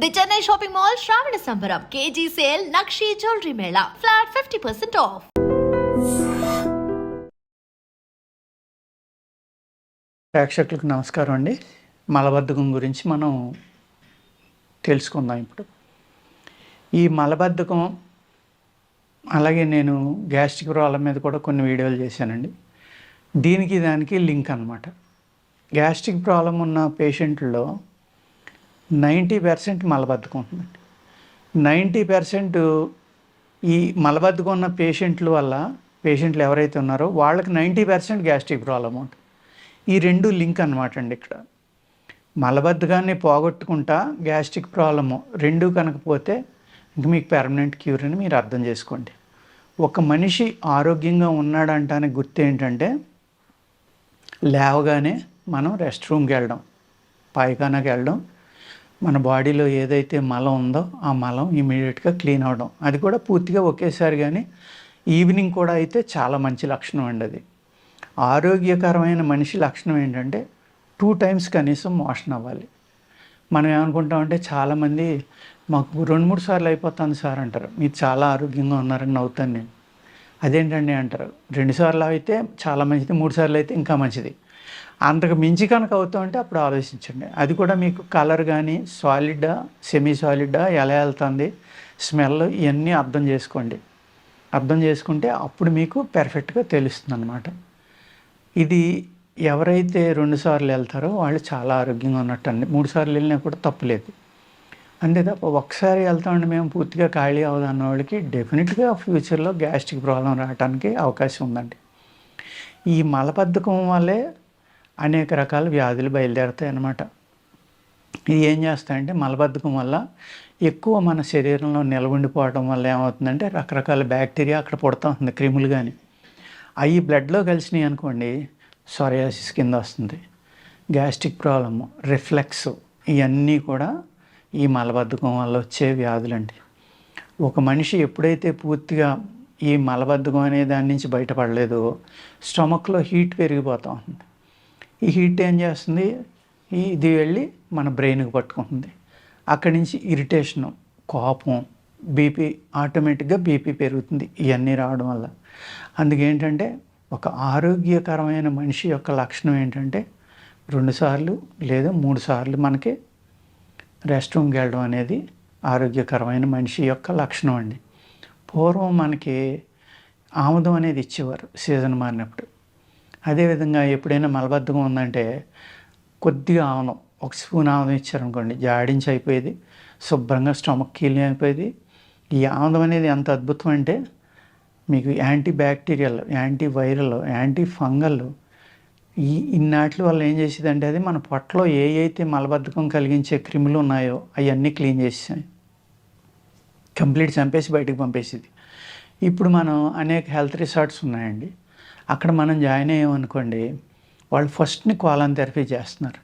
The Chennai shopping mall శ్రావణ సంబరం KG sale nakshi jewellery Mela flat 50% of. ప్రేక్షకులకు నమస్కారం అండి. మలబద్ధకం గురించి మనం తెలుసుకుందాం ఇప్పుడు. ఈ మలబద్ధకం అలాగే నేను గ్యాస్ట్రిక్ ప్రాబ్లం మీద కూడా కొన్ని వీడియోలు చేశానండి. దానికి లింక్ అన్నమాట. గ్యాస్ట్రిక్ ప్రాబ్లం ఉన్న పేషెంట్లో 90% మలబద్ధకం ఉంటుందండి. 90% ఈ మలబద్ధకం ఉన్న పేషెంట్లు ఎవరైతే ఉన్నారో వాళ్ళకి 90% గ్యాస్ట్రిక్ ప్రాబ్లం ఉంటుంది. ఈ రెండు లింక్ అన్నమాట అండి. ఇక్కడ మలబద్ధకాన్ని పోగొట్టుకుంటా గ్యాస్ట్రిక్ ప్రాబ్లము రెండు కనుకపోతే ఇంక మీకు పెర్మనెంట్ క్యూర్ అని మీరు అర్థం చేసుకోండి. ఒక మనిషి ఆరోగ్యంగా ఉన్నాడంటానికి గుర్తు ఏంటంటే లేవగానే మనం రెస్ట్ రూమ్కి వెళ్ళడం, పాయిఖానాకి వెళ్ళడం, మన బాడీలో ఏదైతే మలం ఉందో ఆ మలం ఇమీడియట్గా క్లీన్ అవ్వడం. అది కూడా పూర్తిగా ఒకేసారి, కానీ ఈవినింగ్ కూడా అయితే చాలా మంచి లక్షణం అండి. అది ఆరోగ్యకరమైన మనిషి లక్షణం ఏంటంటే 2 times కనీసం మోషన్ అవ్వాలి. మనం ఏమనుకుంటామంటే చాలామంది మాకు 2-3 సార్లు అయిపోతుంది సార్ అంటారు. మీరు చాలా ఆరోగ్యంగా ఉన్నారని నవ్వుతాను నేను. అదేంటండి అంటారు. 2 సార్లు అయితే చాలా మంచిది, 3 సార్లు అయితే ఇంకా మంచిది. అంతకు మించి కనుక అవుతామంటే అప్పుడు ఆలోచించండి. అది కూడా మీకు కలర్ కానీ సాలిడా సెమీ సాలిడా ఎలా వెళ్తుంది, స్మెల్ ఇవన్నీ అర్థం చేసుకోండి. అర్థం చేసుకుంటే అప్పుడు మీకు పెర్ఫెక్ట్గా తెలుస్తుంది అన్నమాట. ఇది ఎవరైతే 2 సార్లు వెళ్తారో వాళ్ళు చాలా ఆరోగ్యంగా ఉన్నట్టు అండి. 3 సార్లు వెళ్ళినా కూడా తప్పులేదు. అంతే తప్ప ఒకసారి వెళ్తామండి మేము పూర్తిగా ఖాళీ అవ్వదన్న వాళ్ళకి డెఫినెట్గా ఫ్యూచర్లో గ్యాస్ట్రిక్ ప్రాబ్లం రావడానికి అవకాశం ఉందండి. ఈ మలబద్ధకం వల్లే అనేక రకాల వ్యాధులు బయలుదేరుతాయి అన్నమాట. ఇది ఏం చేస్తాయంటే మలబద్ధకం వల్ల ఎక్కువ మన శరీరంలో నిలబడిపోవడం వల్ల ఏమవుతుందంటే రకరకాల బ్యాక్టీరియా అక్కడ పుడతా ఉంది, క్రిములు కానీ. అవి బ్లడ్లో కలిసినాయి అనుకోండి సోరియాసిస్ కింద వస్తుంది. గ్యాస్ట్రిక్ ప్రాబ్లము, రిఫ్లెక్స్ ఇవన్నీ కూడా ఈ మలబద్ధకం వల్ల వచ్చే వ్యాధులండి. ఒక మనిషి ఎప్పుడైతే పూర్తిగా ఈ మలబద్ధకం అనే దాని నుంచి బయటపడలేదో స్టమక్లో హీట్ పెరిగిపోతూ ఉంటుంది. ఈ హీట్ ఏం చేస్తుంది, ఇది వెళ్ళి మన బ్రెయిన్కి పట్టుకుంటుంది. అక్కడి నుంచి ఇరిటేషను, కోపం, బీపీ, ఆటోమేటిక్గా బీపీ పెరుగుతుంది ఇవన్నీ రావడం వల్ల. అందుకేంటంటే ఒక ఆరోగ్యకరమైన మనిషి యొక్క లక్షణం ఏంటంటే 2 సార్లు లేదా 3 సార్లు మనకి రెస్ట్ రూమ్కి వెళ్ళడం అనేది ఆరోగ్యకరమైన మనిషి యొక్క లక్షణం అండి. పూర్వం మనకి ఆముదం అనేది ఇచ్చేవారు సీజన్ మారినప్పుడు. అదేవిధంగా ఎప్పుడైనా మలబద్ధకం ఉందంటే కొద్దిగా ఆముదం, 1 స్పూన్ ఆముదం ఇచ్చారనుకోండి జాడించి అయిపోయేది, శుభ్రంగా స్టమక్ క్లీన్ అయిపోయేది. ఈ ఆముదం అనేది ఎంత అద్భుతం అంటే మీకు anti bacterial, anti viral, anti fungal ఇన్నాటి వల్ల ఏం చేసేదంటే అది మన పొట్టలో అయితే మలబద్ధకం కలిగించే క్రిములు ఉన్నాయో అవన్నీ క్లీన్ చేసేసాయి, కంప్లీట్ చంపేసి బయటకు పంపేసేది. ఇప్పుడు మనం అనేక హెల్త్ రిసార్ట్స్ ఉన్నాయండి. అక్కడ మనం జాయిన్ అయ్యామనుకోండి, వాళ్ళు ఫస్ట్ని కోలాన్ థెరపీ చేస్తున్నారు.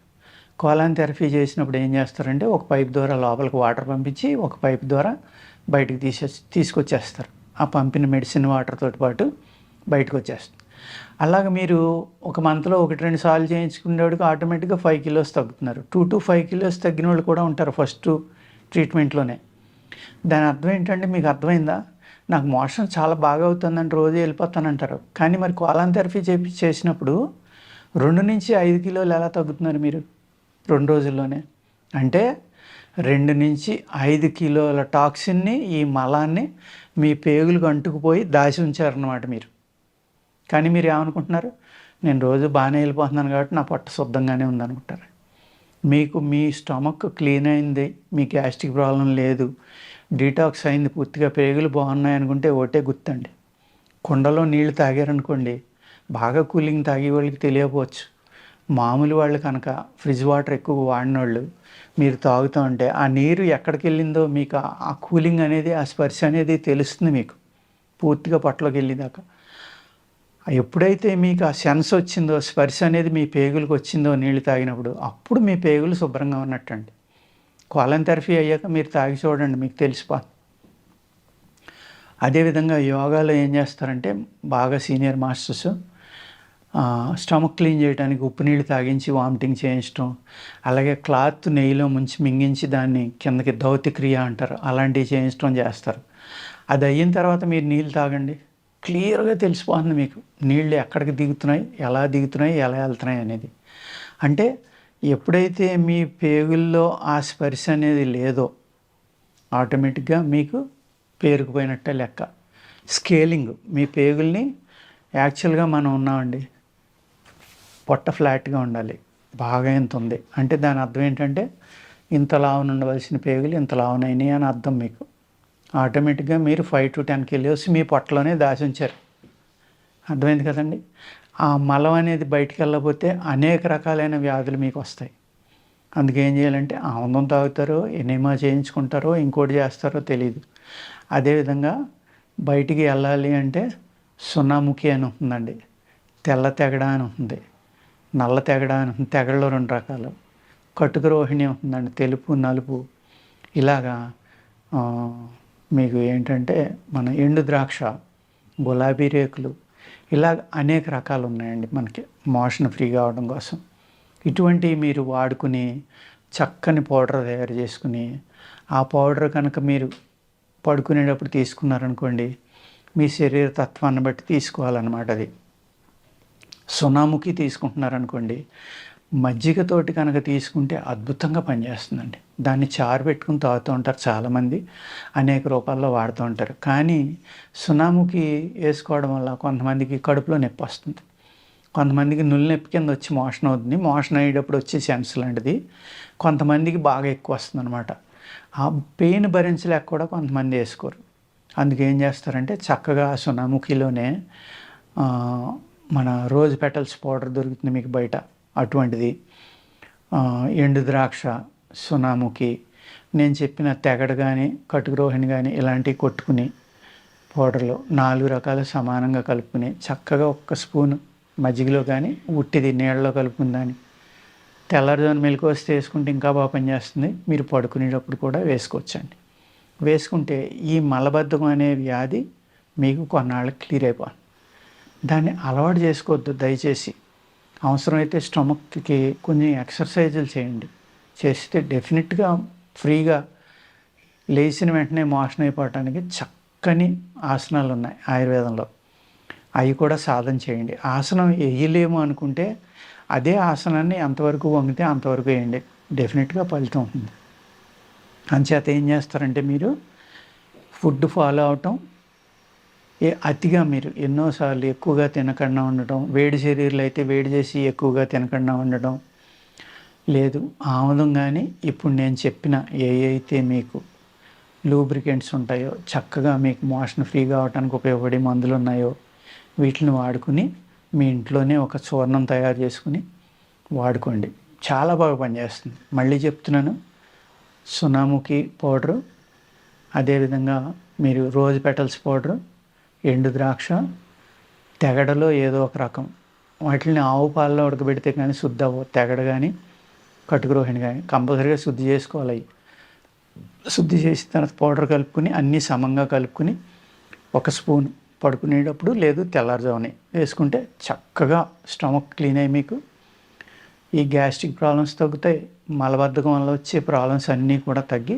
కోలాన్ థెరపీ చేసినప్పుడు ఏం చేస్తారంటే ఒక పైప్ ద్వారా లోపలికి వాటర్ పంపించి ఒక పైప్ ద్వారా బయటకు తీసుకొచ్చేస్తారు. ఆ పంపిన మెడిసిన్ వాటర్ తోటి పాటు బయటకు వచ్చేస్తుంది. అలాగే మీరు ఒక మంత్లో 1-2 సార్లు చేయించుకునేవాడికి ఆటోమేటిక్గా 5 kilos తగ్గుతున్నారు. 2 to 5 kilos తగ్గిన వాళ్ళు కూడా ఉంటారు ఫస్ట్ ట్రీట్మెంట్లోనే. దాని అర్థం ఏంటంటే మీకు అర్థమైందా, నాకు మోషన్ చాలా బాగా అవుతుందని రోజు వెళ్ళిపోతానంటారు. కానీ మరి కోలాన్ థెరపీ చేసినప్పుడు 2 నుంచి 5 kilos ఎలా తగ్గుతున్నారు మీరు 2 రోజుల్లోనే? అంటే 2 నుంచి 5 kilos టాక్సిన్ని, ఈ మలాన్ని మీ పేగులకు అంటుకుపోయి దాచి ఉంచారన్నమాట మీరు. కానీ మీరు ఏమనుకుంటున్నారు, నేను రోజు బాగానే వెళ్ళిపోతున్నాను కాబట్టి నా పొట్ట శుద్ధంగానే ఉందనుకుంటారు. మీకు మీ స్టమక్ క్లీన్ అయింది, మీ గ్యాస్ట్రిక్ ప్రాబ్లం లేదు, డీటాక్స్ అయింది, పూర్తిగా పేగులు బాగున్నాయి అనుకుంటే ఒకటే గుర్తండి. కుండలో నీళ్లు తాగారనుకోండి, బాగా కూలింగ్ తాగే వాళ్ళకి తెలియకపోవచ్చు. మామూలు వాళ్ళు కనుక ఫ్రిడ్జ్ వాటర్ ఎక్కువ వాడిన వాళ్ళు మీరు తాగుతూ ఉంటే ఆ నీరు ఎక్కడికి వెళ్ళిందో మీకు ఆ కూలింగ్ అనేది, ఆ స్పర్శ అనేది తెలుస్తుంది మీకు పూర్తిగా పొట్టలోకి వెళ్ళేదాకా. ఎప్పుడైతే మీకు ఆ సెన్స్ వచ్చిందో, స్పర్శ అనేది మీ పేగులకు వచ్చిందో నీళ్ళు తాగినప్పుడు, అప్పుడు మీ పేగులు శుభ్రంగా ఉన్నట్టండి. కోలాన్ థెరపీ అయ్యాక మీరు తాగి చూడండి, మీకు తెలిసిపోతుంది. అదేవిధంగా యోగాలో ఏం చేస్తారంటే బాగా సీనియర్ మాస్టర్స్ స్టమక్ క్లీన్ చేయడానికి ఉప్పు నీళ్ళు తాగించి వామిటింగ్ చేయించడం, అలాగే క్లాత్ నెయ్యిలో ముంచి మింగించి దాన్ని కిందకి దౌతి క్రియ అంటారు, అలాంటివి చేయించడం చేస్తారు. అది అయిన తర్వాత మీరు నీళ్ళు తాగండి, క్లియర్గా తెలిసిపోతుంది మీకు నీళ్ళు ఎక్కడికి దిగుతున్నాయి, ఎలా దిగుతున్నాయి, ఎలా వెళ్తున్నాయి అనేది. అంటే ఎప్పుడైతే మీ పేగుల్లో ఆ స్పర్శ అనేది లేదో ఆటోమేటిక్గా మీకు పేరుకుపోయినట్టే లెక్క. స్కేలింగ్, మీ పేగుల్ని యాక్చువల్గా మనం ఉన్నామండి, పొట్ట ఫ్లాట్గా ఉండాలి, బాగా ఇంత ఉంది అంటే దాని అర్థం ఏంటంటే ఇంత లావున ఉండవలసిన పేగులు ఇంత లావునైనాయి అని అర్థం. మీకు ఆటోమేటిక్గా మీరు 5 to 10 kilos మీ పొట్టలోనే దాచి ఉంచారు. అర్థమైంది కదండి. ఆ మలం అనేది బయటికి వెళ్ళకపోతే అనేక రకాలైన వ్యాధులు మీకు వస్తాయి. అందుకే ఏం చేయాలంటే ఆముదం తాగుతారో, ఎనిమా చేయించుకుంటారో, ఇంకోటి చేస్తారో తెలియదు. అదేవిధంగా బయటికి వెళ్ళాలి అంటే సున్నాముఖి అని ఉంటుందండి, తెల్ల తెగడ అని ఉంటుంది, నల్ల తెగడ అని ఉంటుంది. తెగడలో 2 రకాలు. కటుక రోహిణి ఉంటుందండి, తెలుపు నలుపు. ఇలాగా మీకు ఏంటంటే మన ఎండు ద్రాక్ష, గులాబీ రేకులు, ఇలా అనేక రకాలు ఉన్నాయండి మనకి మోషన్ ఫ్రీ కావడం కోసం. ఇటువంటివి మీరు వాడుకుని చక్కని పౌడర్ తయారు చేసుకుని ఆ పౌడర్ కనుక మీరు పడుకునేటప్పుడు తీసుకున్నారనుకోండి, మీ శరీర తత్వాన్ని బట్టి తీసుకోవాలన్నమాట. అది సునాముఖి తీసుకుంటున్నారనుకోండి, మజ్జిగతోటి కనుక తీసుకుంటే అద్భుతంగా పనిచేస్తుందండి. దాన్ని చారు పెట్టుకుని తాగుతూ ఉంటారు చాలామంది, అనేక రూపాల్లో వాడుతూ ఉంటారు. కానీ సునాముఖి వేసుకోవడం వల్ల కొంతమందికి కడుపులో నొప్పి వస్తుంది, కొంతమందికి నులి నొప్పి కింద వచ్చి మోషన్ అవుతుంది, మోషన్ అయ్యేటప్పుడు వచ్చే సెన్స్ లాంటిది. కొంతమందికి బాగా ఎక్కువ వస్తుంది అనమాట. ఆ పెయిన్ భరించలేక కూడా కొంతమంది వేసుకోరు. అందుకే ఏం చేస్తారంటే చక్కగా సునాముఖిలోనే మన రోజ్ పెటల్స్ పౌడర్ దొరుకుతుంది మీకు బయట, అటువంటిది, ఎండు ద్రాక్ష, సునాముఖి, నేను చెప్పిన తెగడ కానీ కటుక రోహిణి కానీ ఇలాంటివి కొట్టుకుని పౌడర్లో 4 రకాలు సమానంగా కలుపుకుని చక్కగా 1 స్పూన్ మజ్జిగలో కానీ ఉట్టిది నీళ్ళలో కలుపుకుని దాన్ని తెల్లారుజామున మెలకు వస్తే వేసుకుంటే ఇంకా బాగా పనిచేస్తుంది. మీరు పడుకునేటప్పుడు కూడా వేసుకోవచ్చండి. వేసుకుంటే ఈ మలబద్ధకం అనే వ్యాధి మీకు కొన్నాళ్ళకి క్లియర్ అయిపోతుంది. దాన్ని అలవాటు చేసుకోవద్దు దయచేసి. అవసరమైతే స్టమక్కి కొంచెం ఎక్సర్సైజులు చేయండి, చేస్తే డెఫినెట్గా ఫ్రీగా లేచిన వెంటనే మోషన్ అయిపోవటానికి చక్కని ఆసనాలు ఉన్నాయి ఆయుర్వేదంలో, అవి కూడా సాధన చేయండి. ఆసనం వేయలేము అనుకుంటే అదే ఆసనాన్ని ఎంతవరకు వంగితే అంతవరకు వేయండి, డెఫినెట్గా ఫలితం ఉంటుంది. అంచేత ఏం చేస్తారంటే మీరు ఫుడ్ ఫాలో అవటం, అతిగా మీరు ఎన్నోసార్లు ఎక్కువగా తినకుండా ఉండటం, వేడి శరీరాలు అయితే వేడి చేసి ఎక్కువగా తినకుండా ఉండటం లేదు. ఆముదం కానీ ఇప్పుడు నేను చెప్పిన అయితే మీకు లూబ్రికెంట్స్ ఉంటాయో, చక్కగా మీకు మోషన్ ఫ్రీ కావడానికి ఉపయోగపడే మందులు ఉన్నాయో వీటిని వాడుకుని మీ ఇంట్లోనే ఒక చూర్ణం తయారు చేసుకుని వాడుకోండి, చాలా బాగా పనిచేస్తుంది. మళ్ళీ చెప్తున్నాను, సునాముఖి పౌడరు, అదేవిధంగా మీరు రోజ్ పెటల్స్ పౌడరు, ఎండు ద్రాక్ష, తెగడలో ఏదో ఒక రకం, వాటిని ఆవు పాలలో ఉడకబెడితే కానీ శుద్ధి అవ్వవు. తెగడ కానీ కటుక రోహిణి కానీ కంపల్సరీగా శుద్ధి చేసుకోవాలి. శుద్ధి చేసిన తర్వాత పౌడర్ కలుపుకుని అన్నీ సమంగా కలుపుకుని 1 స్పూన్ పడుకునేటప్పుడు లేదు తెల్లారుజామునే వేసుకుంటే చక్కగా స్టమక్ క్లీన్ అయ్యి మీకు ఈ గ్యాస్ట్రిక్ ప్రాబ్లమ్స్ తగ్గుతాయి, మలబద్ధకం వల్ల వచ్చే ప్రాబ్లమ్స్ అన్నీ కూడా తగ్గి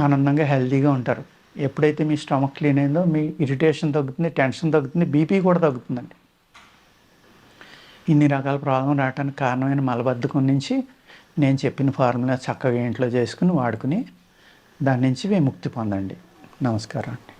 ఆనందంగా హెల్తీగా ఉంటారు. ఎప్పుడైతే మీ స్టమక్ క్లీన్ అయిందో మీ ఇరిటేషన్ తగ్గుతుంది, టెన్షన్ తగ్గుతుంది, బీపీ కూడా తగ్గుతుందండి. ఇన్ని రకాల ప్రాబ్లం రావడానికి కారణమైన మలబద్ధకం నుంచి నేను చెప్పిన ఫార్ములా చక్కగా ఇంట్లో చేసుకుని వాడుకుని దాని నుంచి విముక్తి పొందండి. నమస్కారం అండి.